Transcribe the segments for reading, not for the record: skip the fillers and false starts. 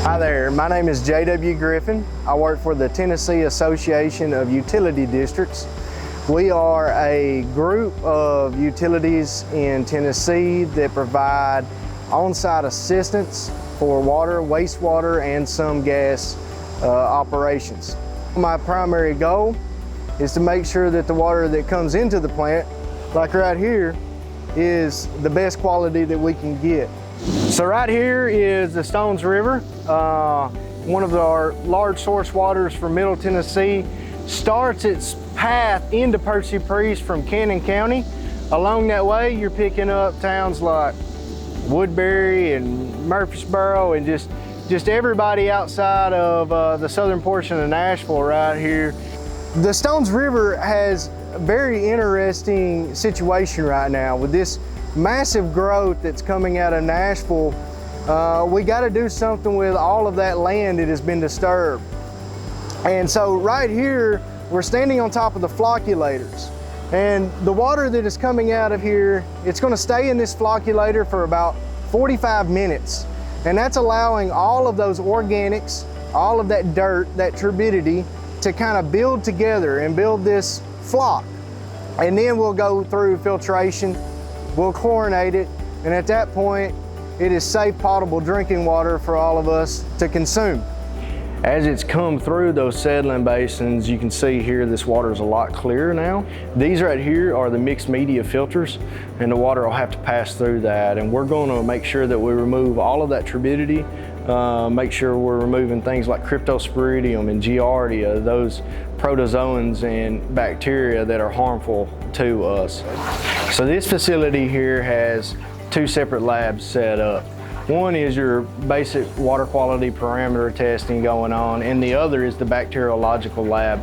Hi there, my name is JW Griffin. I work for the Tennessee Association of Utility Districts. We are a group of utilities in Tennessee that provide on-site assistance for water, wastewater, and some gas operations. My primary goal is to make sure that the water that comes into the plant, like right here, is the best quality that we can get. So right here is the Stones River, one of our large source waters from Middle Tennessee. Starts its path into Percy Priest from Cannon County. Along that way, you're picking up towns like Woodbury and Murfreesboro and just everybody outside of the southern portion of Nashville right here. The Stones River has a very interesting situation right now with this massive growth that's coming out of Nashville. We got to do something with all of that land that has been disturbed. And so right here, we're standing on top of the flocculators. And the water that is coming out of here, it's going to stay in this flocculator for about 45 minutes. And that's allowing all of those organics, all of that dirt, that turbidity, to kind of build together and build this flock. And then we'll go through filtration, we'll chlorinate it, and at that point, it is safe, potable drinking water for all of us to consume. As it's come through those settling basins, you can see here this water is a lot clearer now. These right here are the mixed media filters, and the water will have to pass through that. And we're going to make sure that we remove all of that turbidity, make sure we're removing things like cryptosporidium and giardia, those protozoans and bacteria that are harmful to us. So this facility here has two separate labs set up. One is your basic water quality parameter testing going on, and the other is the bacteriological lab.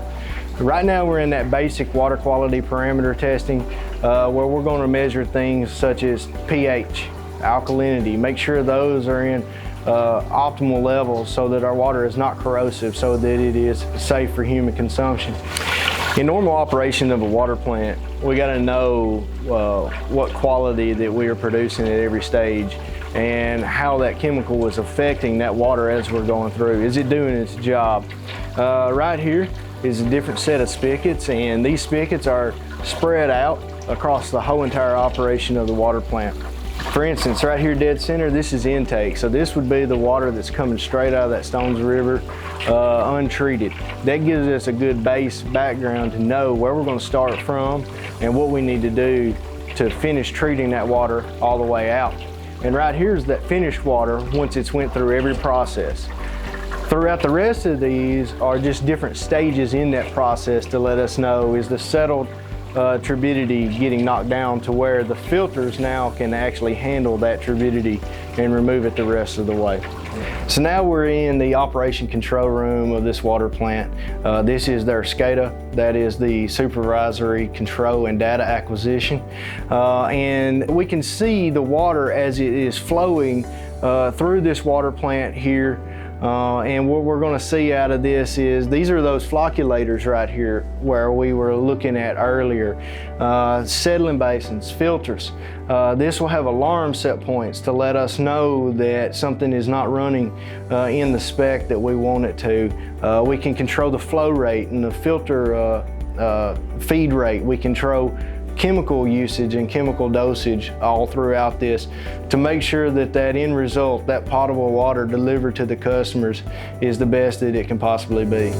Right now we're in that basic water quality parameter testing where we're going to measure things such as pH, alkalinity, make sure those are in optimal levels so that our water is not corrosive, so that it is safe for human consumption. In normal operation of a water plant, we got to know what quality that we are producing at every stage and how that chemical is affecting that water as we're going through. Is it doing its job? Right here is a different set of spigots, and these spigots are spread out across the whole entire operation of the water plant. For instance, right here dead center, this is intake. So this would be the water that's coming straight out of that Stones River, untreated. That gives us a good base background to know where we're going to start from and what we need to do to finish treating that water all the way out. And right here is that finished water once it's went through every process. Throughout the rest of these are just different stages in that process to let us know, is the settled turbidity getting knocked down to where the filters now can actually handle that turbidity and remove it the rest of the way. So now we're in the operation control room of this water plant. This is their SCADA, that is the supervisory control and data acquisition. And we can see the water as it is flowing through this water plant here. And what we're going to see out of this is these are those flocculators right here where we were looking at earlier. Settling basins, filters. This will have alarm set points to let us know that something is not running in the spec that we want it to. We can control the flow rate and the filter feed rate. We control chemical usage and chemical dosage all throughout this to make sure that that end result, that potable water delivered to the customers, is the best that it can possibly be.